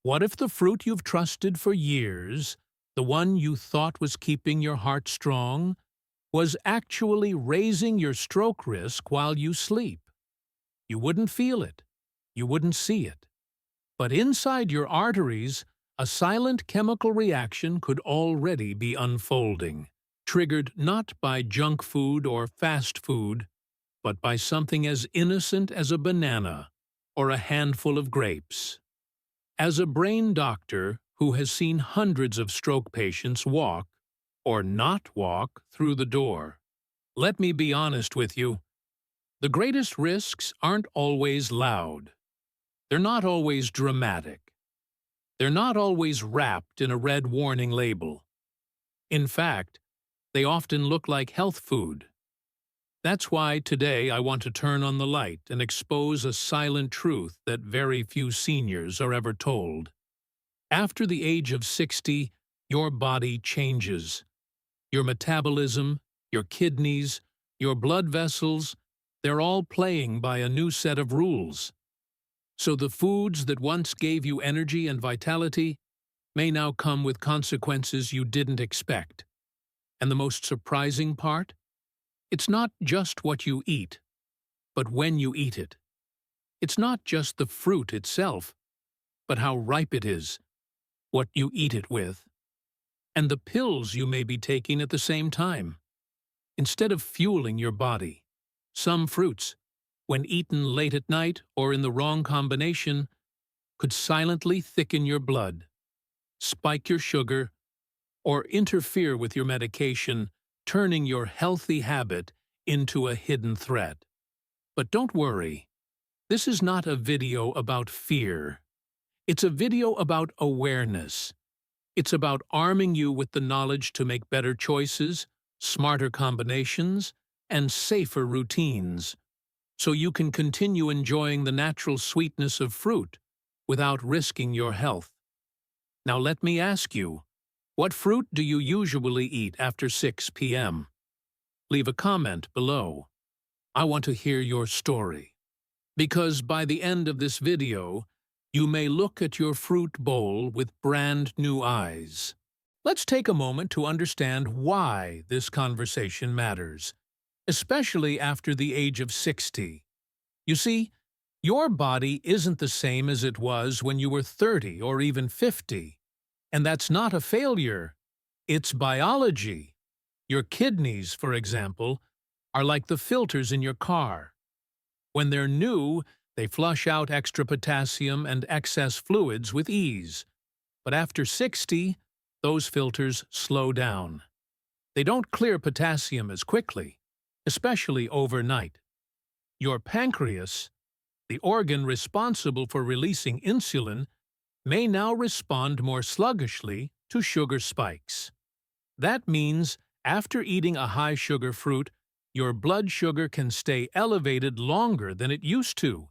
What if the fruit you've trusted for years, the one you thought was keeping your heart strong, was actually raising your stroke risk while you sleep? You wouldn't feel it. You wouldn't see it. But inside your arteries, a silent chemical reaction could already be unfolding, triggered not by junk food or fast food, but by something as innocent as a banana or a handful of grapes. As a brain doctor who has seen hundreds of stroke patients walk, or not walk, through the door, let me be honest with you. The greatest risks aren't always loud. They're not always dramatic. They're not always wrapped in a red warning label. In fact, they often look like health food. That's why today I want to turn on the light and expose a silent truth that very few seniors are ever told. After the age of 60, your body changes. Your metabolism, your kidneys, your blood vessels, they're all playing by a new set of rules. So the foods that once gave you energy and vitality may now come with consequences you didn't expect. And the most surprising part? It's not just what you eat, but when you eat it. It's not just the fruit itself, but how ripe it is, what you eat it with, and the pills you may be taking at the same time. Instead of fueling your body, some fruits, when eaten late at night or in the wrong combination, could silently thicken your blood, spike your sugar, or interfere with your medication, turning your healthy habit into a hidden threat. But don't worry, this is not a video about fear. It's a video about awareness. It's about arming you with the knowledge to make better choices, smarter combinations, and safer routines, so you can continue enjoying the natural sweetness of fruit without risking your health. Now let me ask you, what fruit do you usually eat after 6 p.m.? Leave a comment below. I want to hear your story. Because by the end of this video, you may look at your fruit bowl with brand new eyes. Let's take a moment to understand why this conversation matters, especially after the age of 60. You see, your body isn't the same as it was when you were 30 or even 50. And that's not a failure. It's biology. Your kidneys, for example, are like the filters in your car. When they're new, they flush out extra potassium and excess fluids with ease. But after 60, those filters slow down. They don't clear potassium as quickly, especially overnight. Your pancreas, the organ responsible for releasing insulin, may now respond more sluggishly to sugar spikes. That means after eating a high-sugar fruit, your blood sugar can stay elevated longer than it used to,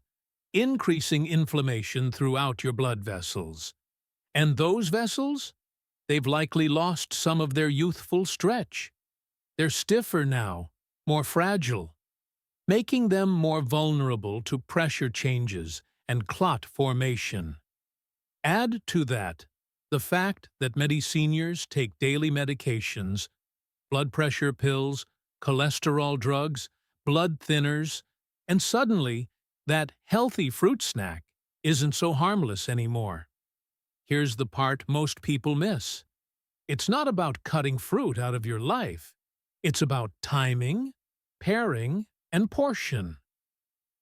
increasing inflammation throughout your blood vessels. And those vessels? They've likely lost some of their youthful stretch. They're stiffer now, more fragile, making them more vulnerable to pressure changes and clot formation. Add to that the fact that many seniors take daily medications, blood pressure pills, cholesterol drugs, blood thinners, and suddenly that healthy fruit snack isn't so harmless anymore. Here's the part most people miss. It's not about cutting fruit out of your life. It's about timing, pairing, and portion.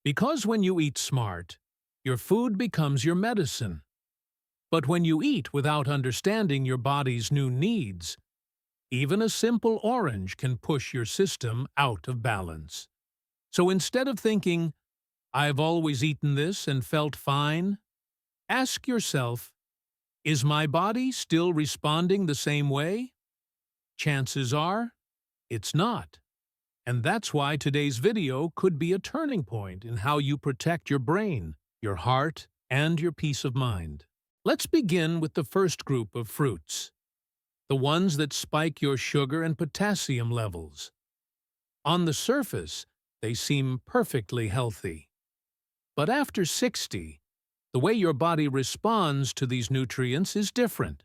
Because when you eat smart, your food becomes your medicine. But when you eat without understanding your body's new needs, even a simple orange can push your system out of balance. So instead of thinking, "I've always eaten this and felt fine," ask yourself, is my body still responding the same way? Chances are, it's not. And that's why today's video could be a turning point in how you protect your brain, your heart, and your peace of mind. Let's begin with the first group of fruits, the ones that spike your sugar and potassium levels. On the surface, they seem perfectly healthy. But after 60, The way your body responds to these nutrients is different.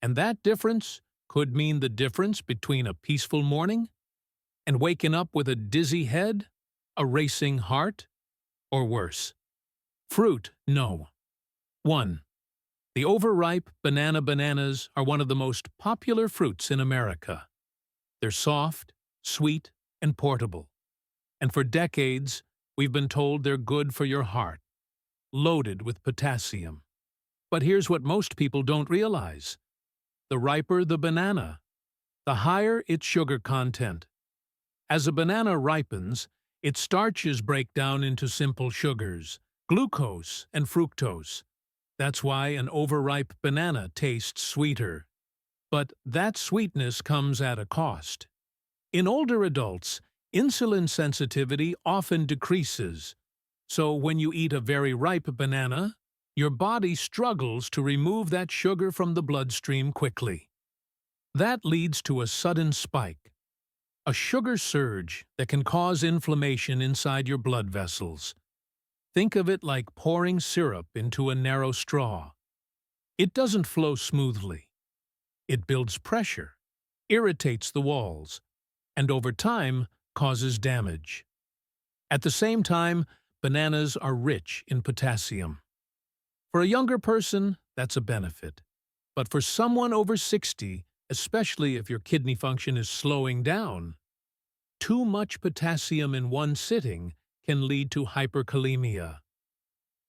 And that difference could mean the difference between a peaceful morning and waking up with a dizzy head, a racing heart, or worse. Fruit, no. 1. The overripe bananas are one of the most popular fruits in America. They're soft, sweet, and portable. And for decades, we've been told they're good for your heart, loaded with potassium. But here's what most people don't realize. The riper the banana, the higher its sugar content. As a banana ripens, its starches break down into simple sugars, glucose and fructose. That's why an overripe banana tastes sweeter. But that sweetness comes at a cost. In older adults, insulin sensitivity often decreases. So when you eat a very ripe banana, your body struggles to remove that sugar from the bloodstream quickly. That leads to a sudden spike, a sugar surge that can cause inflammation inside your blood vessels. Think of it like pouring syrup into a narrow straw. It doesn't flow smoothly. It builds pressure, irritates the walls, and over time causes damage. At the same time, bananas are rich in potassium. For a younger person, that's a benefit. But for someone over 60, especially if your kidney function is slowing down, too much potassium in one sitting can lead to hyperkalemia.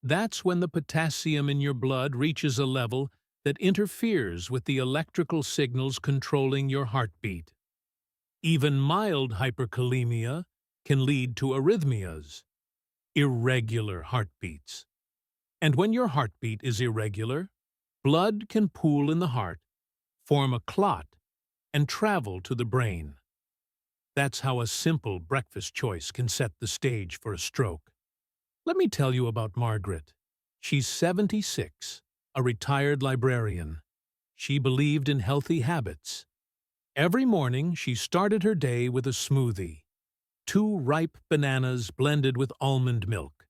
That's when the potassium in your blood reaches a level that interferes with the electrical signals controlling your heartbeat. Even mild hyperkalemia can lead to arrhythmias, irregular heartbeats. And when your heartbeat is irregular, blood can pool in the heart, form a clot, and travel to the brain. That's how a simple breakfast choice can set the stage for a stroke. Let me tell you about Margaret. She's 76, a retired librarian. She believed in healthy habits. Every morning, she started her day with a smoothie. 2 ripe bananas blended with almond milk.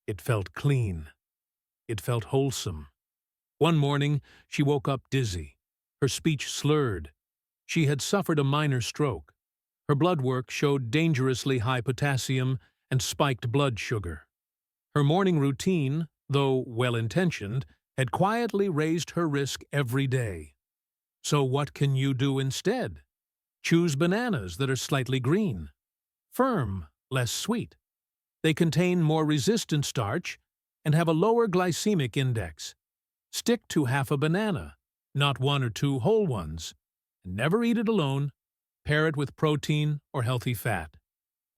It felt clean. It felt wholesome. One morning, she woke up dizzy. Her speech slurred. She had suffered a minor stroke. Her blood work showed dangerously high potassium and spiked blood sugar. Her morning routine, though well-intentioned, had quietly raised her risk every day. So what can you do instead? Choose bananas that are slightly green, firm, less sweet. They contain more resistant starch and have a lower glycemic index. Stick to half a banana, not 1 or 2 whole ones. And never eat it alone. Pair it with protein or healthy fat.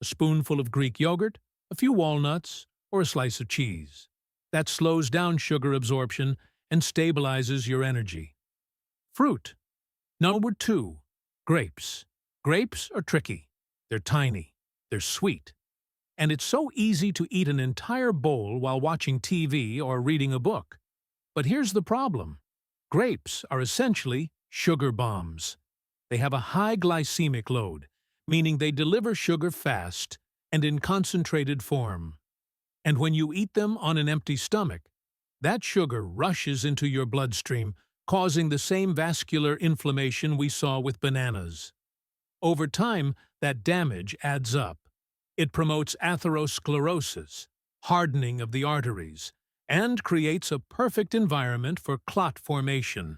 A spoonful of Greek yogurt, a few walnuts, or a slice of cheese. That slows down sugar absorption and stabilizes your energy. Fruit. Number 2, grapes. Grapes are tricky. They're tiny. They're sweet. And it's so easy to eat an entire bowl while watching TV or reading a book. But here's the problem. Grapes are essentially sugar bombs. They have a high glycemic load, meaning they deliver sugar fast and in concentrated form. And when you eat them on an empty stomach, that sugar rushes into your bloodstream, causing the same vascular inflammation we saw with bananas. Over time, that damage adds up. It promotes atherosclerosis, hardening of the arteries, and creates a perfect environment for clot formation.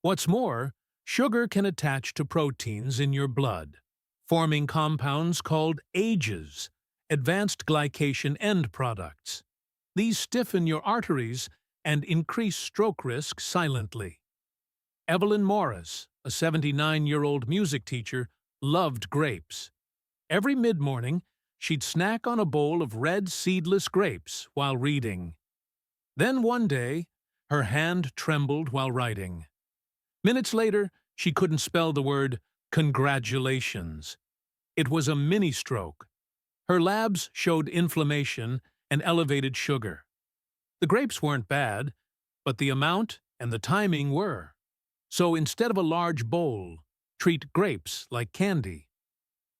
What's more, sugar can attach to proteins in your blood, forming compounds called AGEs, advanced glycation end products. These stiffen your arteries and increase stroke risk silently. Evelyn Morris, a 79-year-old music teacher, loved grapes. Every mid-morning, she'd snack on a bowl of red seedless grapes while reading. Then one day, her hand trembled while writing. Minutes later, she couldn't spell the word congratulations. It was a mini-stroke. Her labs showed inflammation and elevated sugar. The grapes weren't bad, but the amount and the timing were. So instead of a large bowl, treat grapes like candy.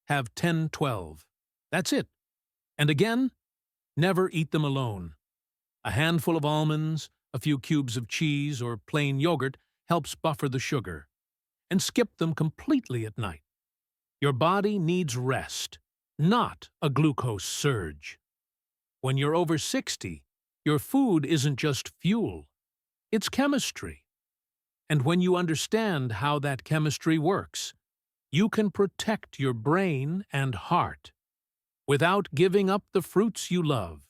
Have 10-12. That's it. And again, never eat them alone. A handful of almonds, a few cubes of cheese, or plain yogurt helps buffer the sugar. And skip them completely at night. Your body needs rest, not a glucose surge. When you're over 60, your food isn't just fuel, it's chemistry. And when you understand how that chemistry works, you can protect your brain and heart without giving up the fruits you love.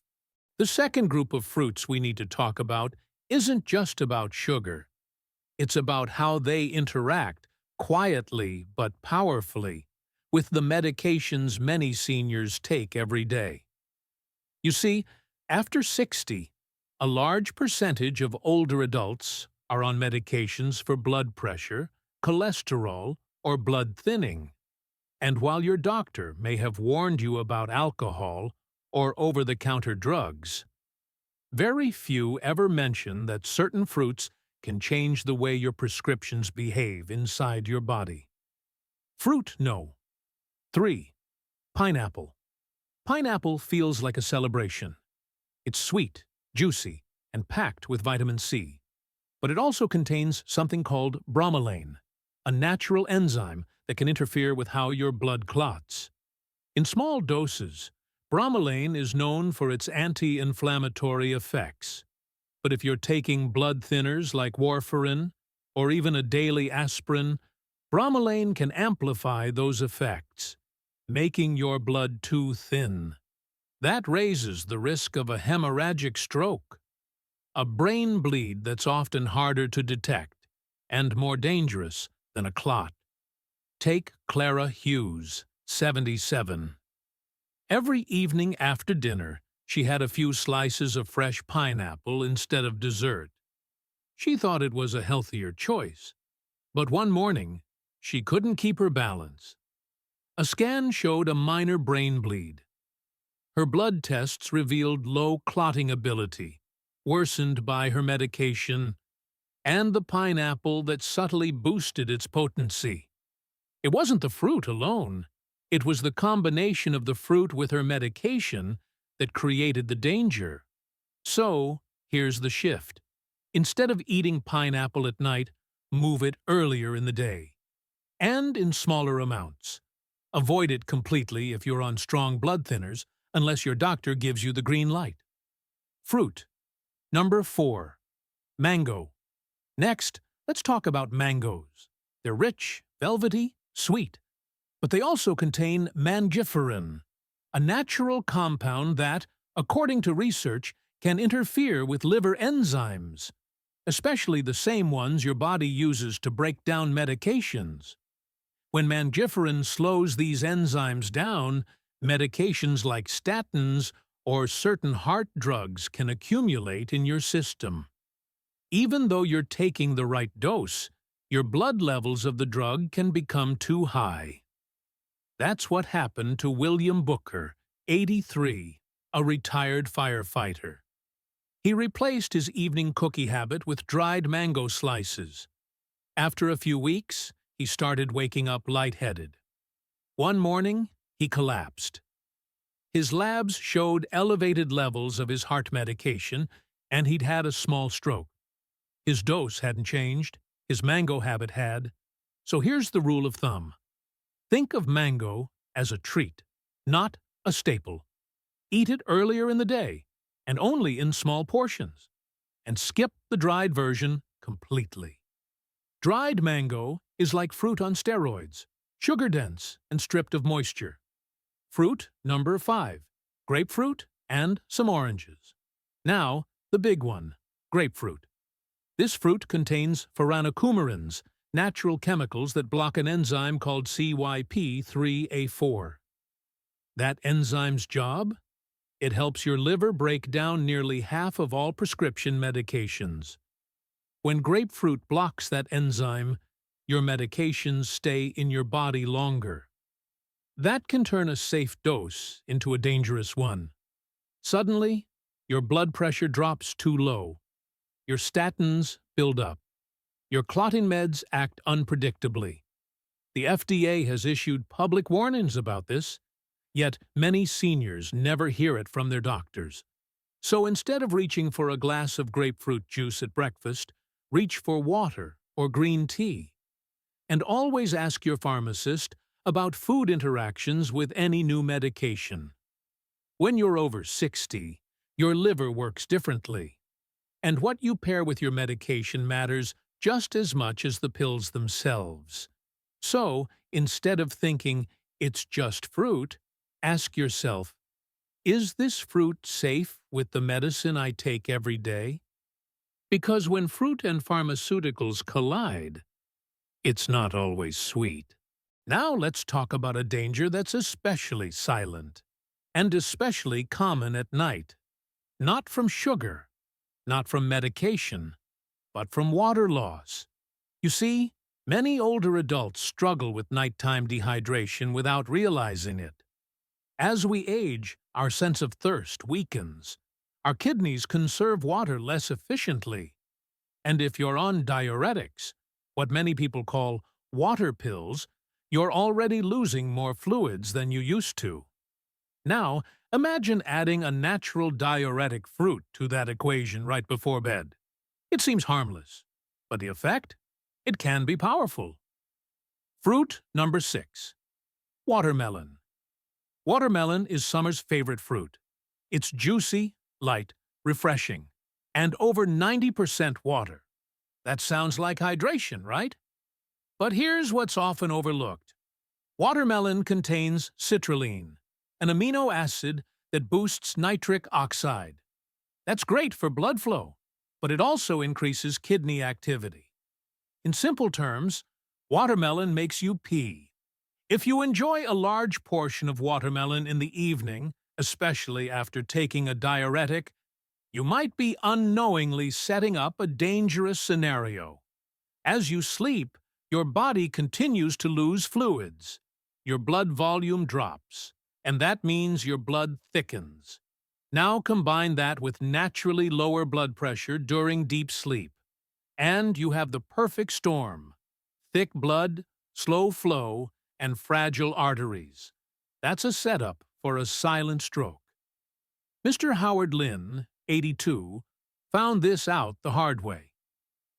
The second group of fruits we need to talk about isn't just about sugar. It's about how they interact, quietly but powerfully, with the medications many seniors take every day. You see, after 60, a large percentage of older adults are on medications for blood pressure, cholesterol, or blood thinning. And while your doctor may have warned you about alcohol or over-the-counter drugs, very few ever mention that certain fruits can change the way your prescriptions behave inside your body. Fruit, no. 3. Pineapple. Pineapple feels like a celebration. It's sweet, juicy, and packed with vitamin C. But it also contains something called bromelain, a natural enzyme that can interfere with how your blood clots. In small doses, bromelain is known for its anti-inflammatory effects. But if you're taking blood thinners like warfarin, or even a daily aspirin, bromelain can amplify those effects, making your blood too thin. That raises the risk of a hemorrhagic stroke, a brain bleed that's often harder to detect and more dangerous than a clot. Take Clara Hughes, 77. Every evening after dinner, she had a few slices of fresh pineapple instead of dessert. She thought it was a healthier choice. But one morning, she couldn't keep her balance. A scan showed a minor brain bleed. Her blood tests revealed low clotting ability, worsened by her medication, and the pineapple that subtly boosted its potency. It wasn't the fruit alone. It was the combination of the fruit with her medication that created the danger. So, here's the shift. Instead of eating pineapple at night, move it earlier in the day. And in smaller amounts. Avoid it completely if you're on strong blood thinners, unless your doctor gives you the green light. Fruit. Number 4. Mango. Next, let's talk about mangoes. They're rich, velvety, sweet. But they also contain mangiferin, a natural compound that, according to research, can interfere with liver enzymes, especially the same ones your body uses to break down medications. When mangiferin slows these enzymes down, medications like statins or certain heart drugs can accumulate in your system. Even though you're taking the right dose, your blood levels of the drug can become too high. That's what happened to William Booker, 83, a retired firefighter. He replaced his evening cookie habit with dried mango slices. After a few weeks, he started waking up lightheaded. One morning, he collapsed. His labs showed elevated levels of his heart medication, and he'd had a small stroke. His dose hadn't changed, his mango habit had. So here's the rule of thumb. Think of mango as a treat, not a staple. Eat it earlier in the day, and only in small portions. And skip the dried version completely. Dried mango is like fruit on steroids, sugar-dense and stripped of moisture. Fruit number 5, grapefruit and some oranges. Now, the big one, grapefruit. This fruit contains furanocoumarins, natural chemicals that block an enzyme called CYP3A4. That enzyme's job? It helps your liver break down nearly half of all prescription medications. When grapefruit blocks that enzyme, your medications stay in your body longer. That can turn a safe dose into a dangerous one. Suddenly, your blood pressure drops too low. Your statins build up. Your clotting meds act unpredictably. The FDA has issued public warnings about this, yet many seniors never hear it from their doctors. So instead of reaching for a glass of grapefruit juice at breakfast, reach for water or green tea. And always ask your pharmacist about food interactions with any new medication. When you're over 60, your liver works differently, and what you pair with your medication matters just as much as the pills themselves. So, instead of thinking, it's just fruit, ask yourself, is this fruit safe with the medicine I take every day? Because when fruit and pharmaceuticals collide, it's not always sweet. Now let's talk about a danger that's especially silent, and especially common at night. Not from sugar, not from medication, but from water loss. You see, many older adults struggle with nighttime dehydration without realizing it. As we age, our sense of thirst weakens. Our kidneys conserve water less efficiently. And if you're on diuretics, what many people call water pills, you're already losing more fluids than you used to. Now, imagine adding a natural diuretic fruit to that equation right before bed. It seems harmless, but the effect? It can be powerful. Fruit number 6. Watermelon. Watermelon is summer's favorite fruit. It's juicy, light, refreshing, and over 90% water. That sounds like hydration, right? But here's what's often overlooked. Watermelon contains citrulline, an amino acid that boosts nitric oxide. That's great for blood flow, but it also increases kidney activity. In simple terms, watermelon makes you pee. If you enjoy a large portion of watermelon in the evening, especially after taking a diuretic, you might be unknowingly setting up a dangerous scenario. As you sleep, your body continues to lose fluids. Your blood volume drops, and that means your blood thickens. Now combine that with naturally lower blood pressure during deep sleep, and you have the perfect storm: thick blood, slow flow, and fragile arteries. That's a setup for a silent stroke. Mr. Howard Lynn, 82, found this out the hard way.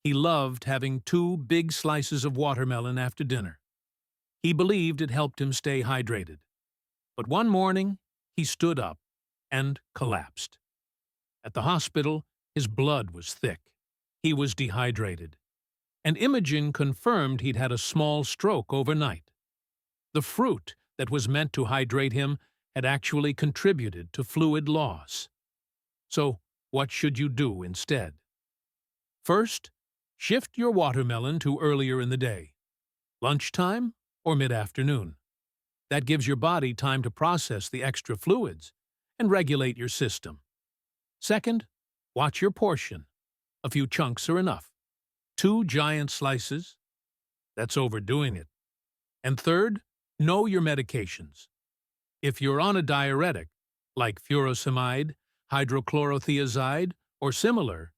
He loved having 2 big slices of watermelon after dinner. He believed it helped him stay hydrated. But one morning, he stood up and collapsed. At the hospital, his blood was thick. He was dehydrated. And imaging confirmed he'd had a small stroke overnight. The fruit that was meant to hydrate him had actually contributed to fluid loss. So, what should you do instead? First, shift your watermelon to earlier in the day, lunchtime or mid-afternoon. That gives your body time to process the extra fluids and regulate your system. Second, watch your portion. A few chunks are enough. 2 giant slices? That's overdoing it. And third, know your medications. If you're on a diuretic, like furosemide, hydrochlorothiazide, or similar,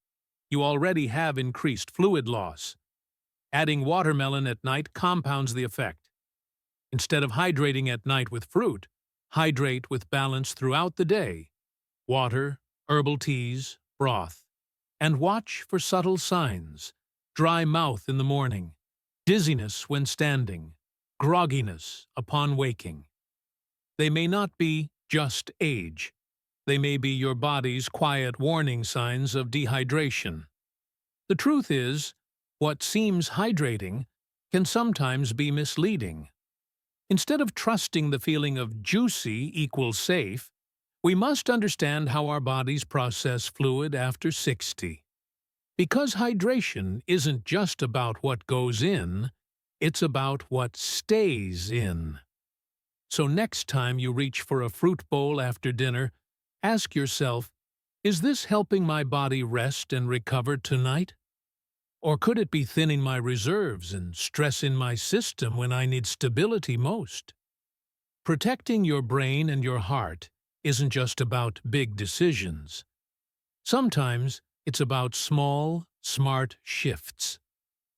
you already have increased fluid loss. Adding watermelon at night compounds the effect. Instead of hydrating at night with fruit, hydrate with balance throughout the day: water, herbal teas, broth. And watch for subtle signs: dry mouth in the morning, dizziness when standing, grogginess upon waking. They may not be just age. They may be your body's quiet warning signs of dehydration. The truth is, what seems hydrating can sometimes be misleading. Instead of trusting the feeling of juicy equals safe, we must understand how our bodies process fluid after 60. Because hydration isn't just about what goes in, it's about what stays in. So next time you reach for a fruit bowl after dinner, ask yourself, is this helping my body rest and recover tonight? Or could it be thinning my reserves and stressing my system when I need stability most? Protecting your brain and your heart isn't just about big decisions. Sometimes it's about small, smart shifts,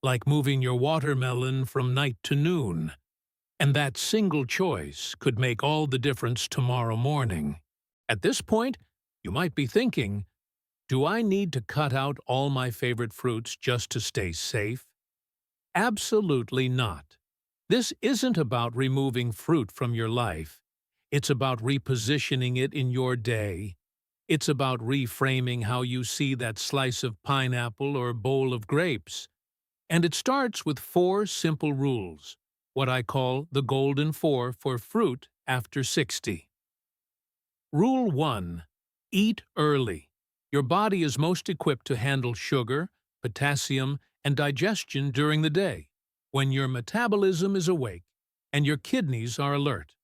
like moving your watermelon from night to noon. And that single choice could make all the difference tomorrow morning. At this point, You might be thinking, do I need to cut out all my favorite fruits just to stay safe? Absolutely not. This isn't about removing fruit from your life. It's about repositioning it in your day. It's about reframing how you see that slice of pineapple or bowl of grapes. And it starts with 4 simple rules, what I call the Golden 4 for fruit after 60. Rule 1. Eat early. Your body is most equipped to handle sugar, potassium, and digestion during the day, when your metabolism is awake and your kidneys are alert.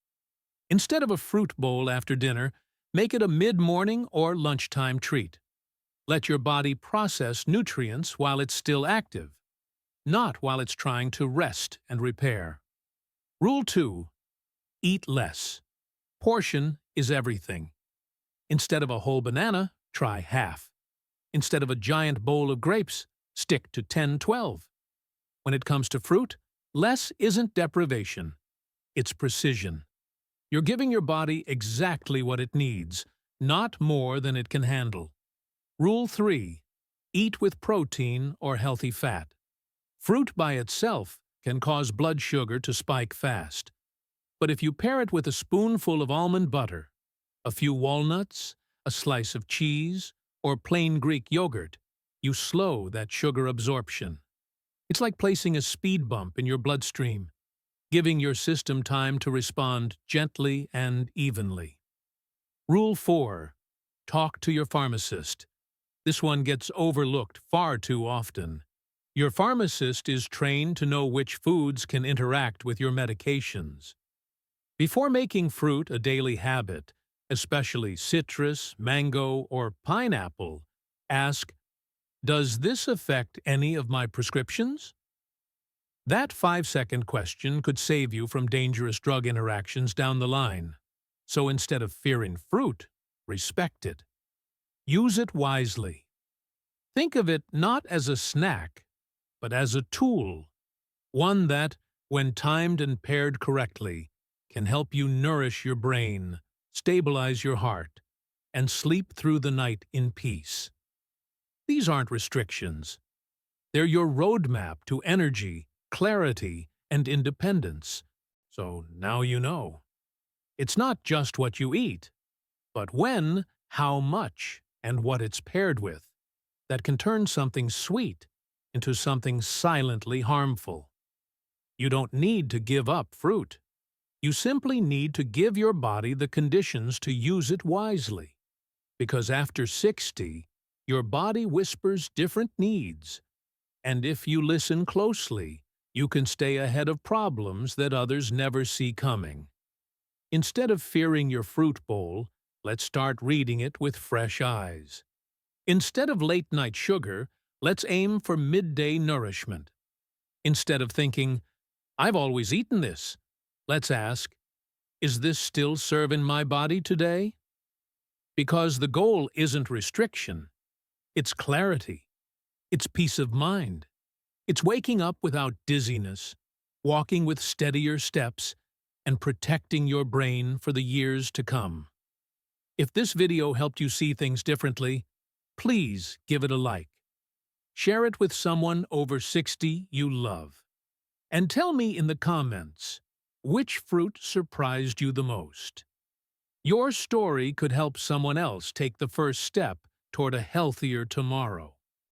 Instead of a fruit bowl after dinner, make it a mid-morning or lunchtime treat. Let your body process nutrients while it's still active, not while it's trying to rest and repair. Rule 2. Eat less. Portion is everything. Instead of a whole banana, try half. Instead of a giant bowl of grapes, stick to 10-12. When it comes to fruit, less isn't deprivation. It's precision. You're giving your body exactly what it needs, not more than it can handle. Rule 3. Eat with protein or healthy fat. Fruit by itself can cause blood sugar to spike fast. But if you pair it with a spoonful of almond butter, a few walnuts, a slice of cheese, or plain Greek yogurt, you slow that sugar absorption. It's like placing a speed bump in your bloodstream, giving your system time to respond gently and evenly. Rule 4. Talk to your pharmacist. This one gets overlooked far too often. Your pharmacist is trained to know which foods can interact with your medications. Before making fruit a daily habit, especially citrus, mango, or pineapple, ask, does this affect any of my prescriptions? That 5-second question could save you from dangerous drug interactions down the line. So instead of fearing fruit, respect it. Use it wisely. Think of it not as a snack, but as a tool, one that, when timed and paired correctly, can help you nourish your brain, stabilize your heart, and sleep through the night in peace. These aren't restrictions. They're your roadmap to energy, clarity, and independence. So now you know. It's not just what you eat, but when, how much, and what it's paired with, that can turn something sweet into something silently harmful. You don't need to give up fruit. You simply need to give your body the conditions to use it wisely. Because after 60, your body whispers different needs. And if you listen closely, you can stay ahead of problems that others never see coming. Instead of fearing your fruit bowl, let's start reading it with fresh eyes. Instead of late-night sugar, let's aim for midday nourishment. Instead of thinking, I've always eaten this, let's ask, is this still serving my body today? Because the goal isn't restriction, it's clarity, it's peace of mind, it's waking up without dizziness, walking with steadier steps, and protecting your brain for the years to come. If this video helped you see things differently, please give it a like. Share it with someone over 60 you love. And tell me in the comments, which fruit surprised you the most? Your story could help someone else take the first step toward a healthier tomorrow.